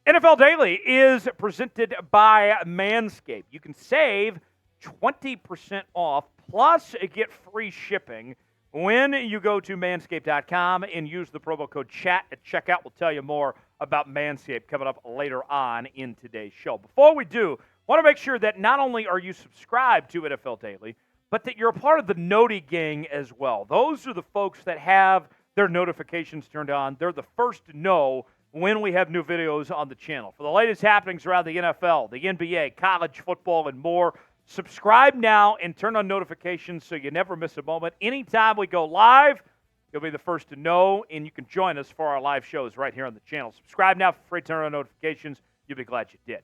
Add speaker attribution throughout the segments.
Speaker 1: NFL Daily is presented by Manscaped. You can save 20% off plus get free shipping when you go to manscaped.com and use the promo code CHAT at checkout. We'll tell you more about Manscaped coming up later on in today's show. Before we do, want to make sure that not only are you subscribed to NFL Daily, but that you're a part of the Noti gang as well. Those are the folks that have their notifications turned on. They're the first to know when we have new videos on the channel. For the latest happenings around the NFL, the NBA, college football, and more, subscribe now and turn on notifications so you never miss a moment. Anytime we go live, you'll be the first to know, and you can join us for our live shows right here on the channel. Subscribe now for free, turn on notifications. You'll be glad you did.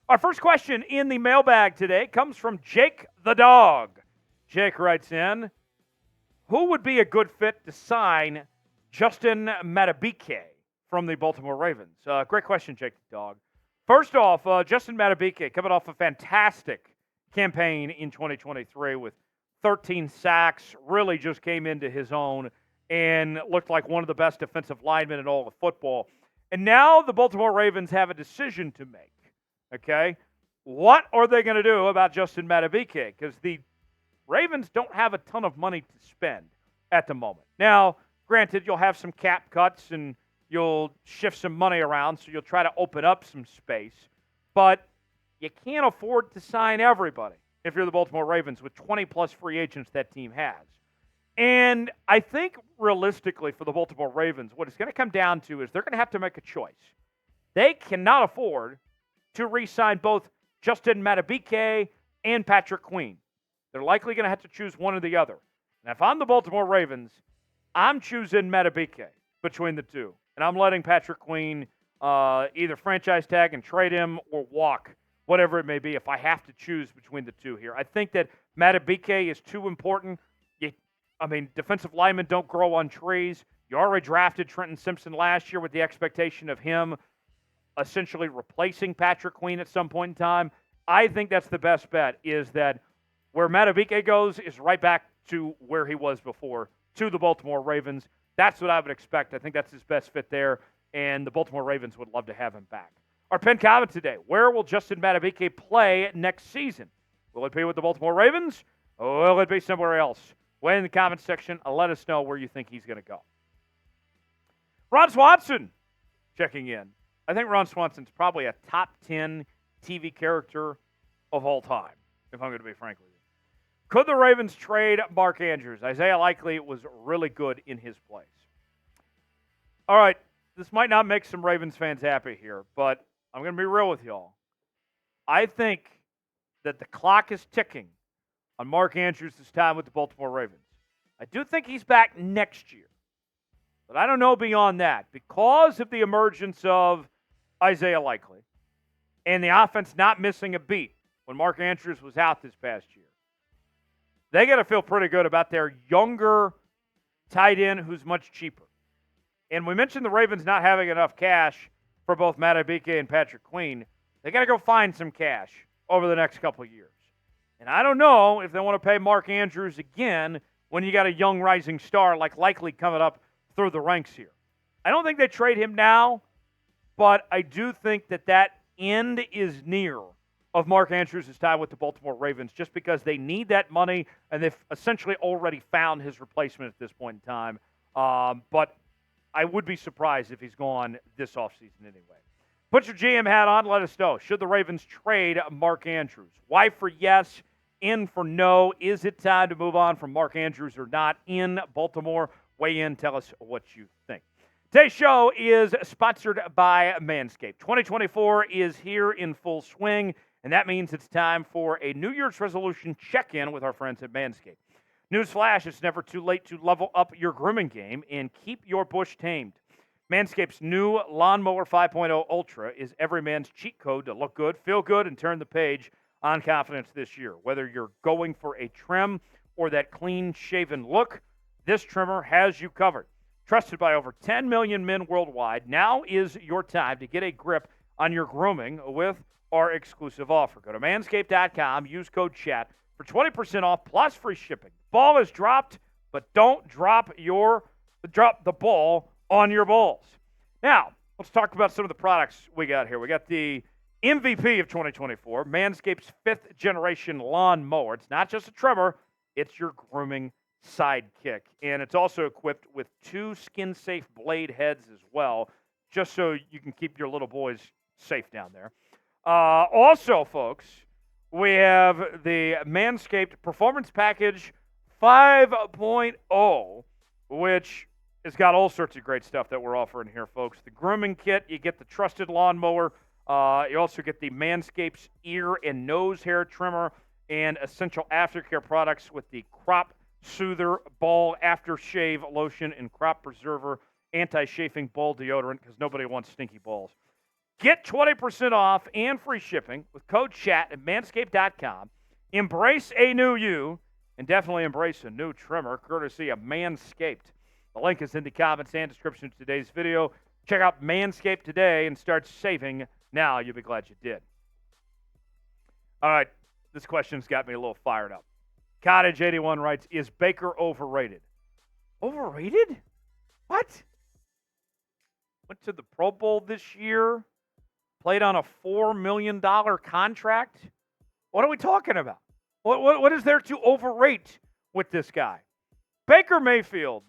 Speaker 1: Our first question in the mailbag today comes from Jake the Dog. Jake writes in, who would be a good fit to sign Justin Madubuike from the Baltimore Ravens? Great question, Jake the Dog. First off, Justin Madubuike coming off a fantastic campaign in 2023 with 13 sacks, really just came into his own and looked like one of the best defensive linemen in all of football. And now the Baltimore Ravens have a decision to make, okay? What are they going to do about Justin Madubuike? Because the Ravens don't have a ton of money to spend at the moment. Now, granted, you'll have some cap cuts and you'll shift some money around, so you'll try to open up some space. But you can't afford to sign everybody if you're the Baltimore Ravens with 20-plus free agents that team has. And I think realistically for the Baltimore Ravens, what it's going to come down to is they're going to have to make a choice. They cannot afford to re-sign both Justin Madubuike and Patrick Queen. They're likely going to have to choose one or the other. And if I'm the Baltimore Ravens, I'm choosing Madubuike between the two. And I'm letting Patrick Queen either franchise tag and trade him or walk, whatever it may be, if I have to choose between the two here. I think that Madubuike is too important. Defensive linemen don't grow on trees. You already drafted Trenton Simpson last year with the expectation of him essentially replacing Patrick Queen at some point in time. I think that's the best bet, is that where Madubuike goes is right back to where he was before, to the Baltimore Ravens. That's what I would expect. I think that's his best fit there, and the Baltimore Ravens would love to have him back. Our pinned comment today, where will Justin Madubuike play next season? Will it be with the Baltimore Ravens, or will it be somewhere else? Weigh in the comment section. Let us know where you think he's going to go. Ron Swanson checking in. I think Ron Swanson's probably a top 10 TV character of all time, if I'm going to be frank with you. Could the Ravens trade Mark Andrews? Isaiah Likely was really good in his place. All right, this might not make some Ravens fans happy here, but I'm going to be real with y'all. I think that the clock is ticking on Mark Andrews' time with the Baltimore Ravens. I do think he's back next year, but I don't know beyond that. Because of the emergence of Isaiah Likely and the offense not missing a beat when Mark Andrews was out this past year, they got to feel pretty good about their younger tight end who's much cheaper. And we mentioned the Ravens not having enough cash for both Madubuike and Patrick Queen. They got to go find some cash over the next couple of years. And I don't know if they want to pay Mark Andrews again when you got a young rising star like Likely coming up through the ranks here. I don't think they trade him now, but I do think that end is near of Mark Andrews' time with the Baltimore Ravens, just because they need that money, and they've essentially already found his replacement at this point in time. But I would be surprised if he's gone this offseason anyway. Put your GM hat on. Let us know. Should the Ravens trade Mark Andrews? Y for yes, N for no. Is it time to move on from Mark Andrews or not in Baltimore? Weigh in. Tell us what you think. Today's show is sponsored by Manscaped. 2024 is here in full swing, and that means it's time for a New Year's resolution check-in with our friends at Manscaped. Newsflash, it's never too late to level up your grooming game and keep your bush tamed. Manscaped's new Lawnmower 5.0 Ultra is every man's cheat code to look good, feel good, and turn the page on confidence this year. Whether you're going for a trim or that clean-shaven look, this trimmer has you covered. Trusted by over 10 million men worldwide, now is your time to get a grip on your grooming with our exclusive offer. Go to manscaped.com, use code CHAT for 20% off plus free shipping. Ball is dropped, but don't drop the ball on your balls. Now, Let's talk about some of the products we got here. We got the MVP of 2024, Manscaped's 5th-generation lawn mower. It's not just a trimmer, it's your grooming sidekick. And it's also equipped with 2 skin-safe blade heads as well, just so you can keep your little boys safe down there. Also, folks, we have the Manscaped Performance Package 5.0, which has got all sorts of great stuff that we're offering here, folks. The grooming kit, you get the trusted lawnmower. You also get the Manscaped's ear and nose hair trimmer and essential aftercare products with the Crop Soother Ball Aftershave Lotion and Crop Preserver Anti-Chafing Ball Deodorant, because nobody wants stinky balls. Get 20% off and free shipping with code CHAT at manscaped.com. Embrace a new you, and definitely embrace a new trimmer, courtesy of Manscaped. The link is in the comments and description of today's video. Check out Manscaped today and start saving now. You'll be glad you did. All right, this question's got me a little fired up. Cottage81 writes, is Baker overrated? Overrated? What? Went to the Pro Bowl this year, played on a $4 million contract. What are we talking about? What is there to overrate with this guy? Baker Mayfield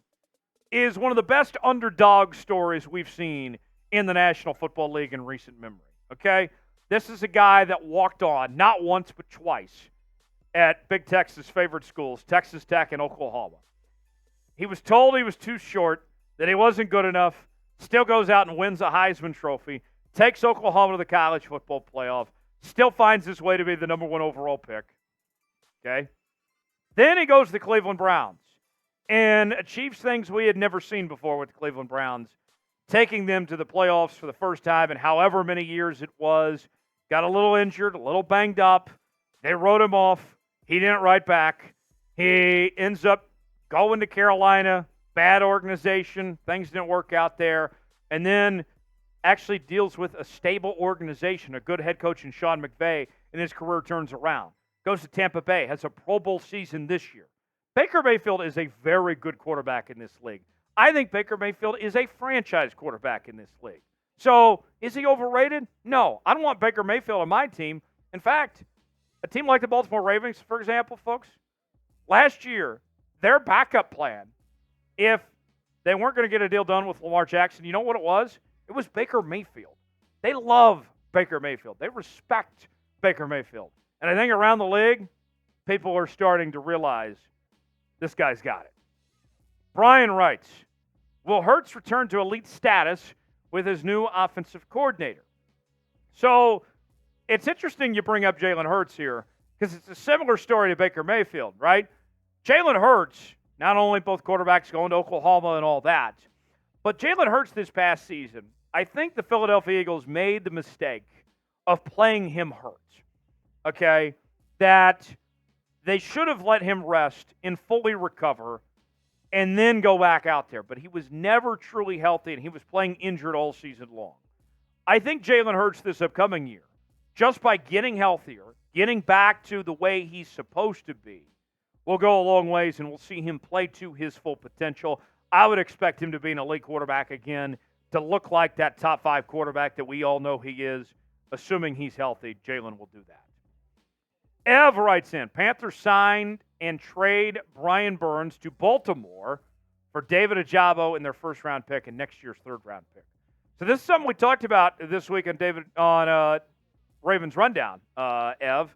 Speaker 1: is one of the best underdog stories we've seen in the National Football League in recent memory, okay? This is a guy that walked on, not once but twice, at Big Tex's favorite schools, Texas Tech and Oklahoma. He was told he was too short, that he wasn't good enough, still goes out and wins a Heisman Trophy, takes Oklahoma to the college football playoff, still finds his way to be the number 1 overall pick, okay? Then he goes to the Cleveland Browns and achieves things we had never seen before with the Cleveland Browns, taking them to the playoffs for the first time in however many years it was. Got a little injured, a little banged up. They wrote him off. He didn't write back. He ends up going to Carolina, bad organization. Things didn't work out there. And then actually deals with a stable organization, a good head coach in Sean McVay, and his career turns around. Goes to Tampa Bay, has a Pro Bowl season this year. Baker Mayfield is a very good quarterback in this league. I think Baker Mayfield is a franchise quarterback in this league. So, is he overrated? No. I don't want Baker Mayfield on my team. In fact, a team like the Baltimore Ravens, for example, folks, last year, their backup plan, if they weren't going to get a deal done with Lamar Jackson, you know what it was? It was Baker Mayfield. They love Baker Mayfield. They respect Baker Mayfield. And I think around the league, people are starting to realize this guy's got it. Brian writes, will Hurts return to elite status with his new offensive coordinator? So it's interesting you bring up Jalen Hurts here because it's a similar story to Baker Mayfield, right? Jalen Hurts, not only both quarterbacks going to Oklahoma and all that, but Jalen Hurts this past season, I think the Philadelphia Eagles made the mistake of playing him hurt, okay? That they should have let him rest and fully recover and then go back out there. But he was never truly healthy, and he was playing injured all season long. I think Jalen Hurts this upcoming year, just by getting healthier, getting back to the way he's supposed to be, will go a long ways, and we'll see him play to his full potential. I would expect him to be an elite quarterback again, to look like that top 5 quarterback that we all know he is. Assuming he's healthy, Jalen will do that. Ev writes in, Panthers signed and trade Brian Burns to Baltimore for David Ojabo in their first-round pick and next year's third-round pick. So this is something we talked about this week on Ravens Rundown, Ev.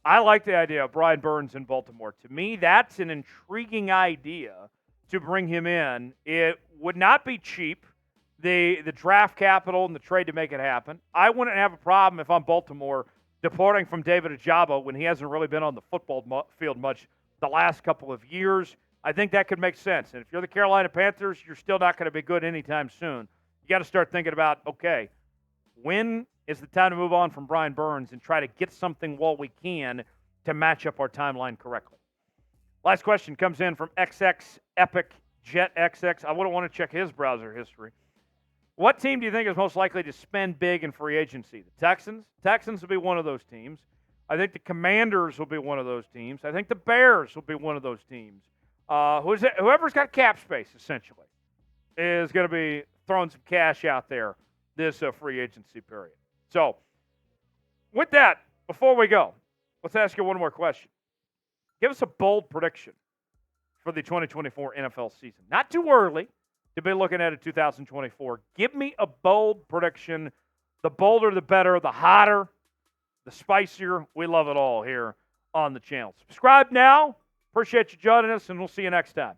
Speaker 1: I like the idea of Brian Burns in Baltimore. To me, that's an intriguing idea to bring him in. It would not be cheap, the draft capital and the trade to make it happen. I wouldn't have a problem if I'm Baltimore departing from David Ojabo when he hasn't really been on the football field much the last couple of years. I think that could make sense. And if you're the Carolina Panthers, you're still not going to be good anytime soon. You got to start thinking about, okay, when is the time to move on from Brian Burns and try to get something while we can to match up our timeline correctly? Last question comes in from XX Epic Jet XX. I wouldn't want to check his browser history. What team do you think is most likely to spend big in free agency? The Texans? Texans will be one of those teams. I think the Commanders will be one of those teams. I think the Bears will be one of those teams. Whoever's got cap space, essentially, is going to be throwing some cash out there this free agency period. So, with that, before we go, let's ask you one more question. Give us a bold prediction for the 2024 NFL season. Not too early to be looking at a 2024. Give me a bold prediction. The bolder, the better. The hotter, the spicier. We love it all here on the channel. Subscribe now. Appreciate you joining us, and we'll see you next time.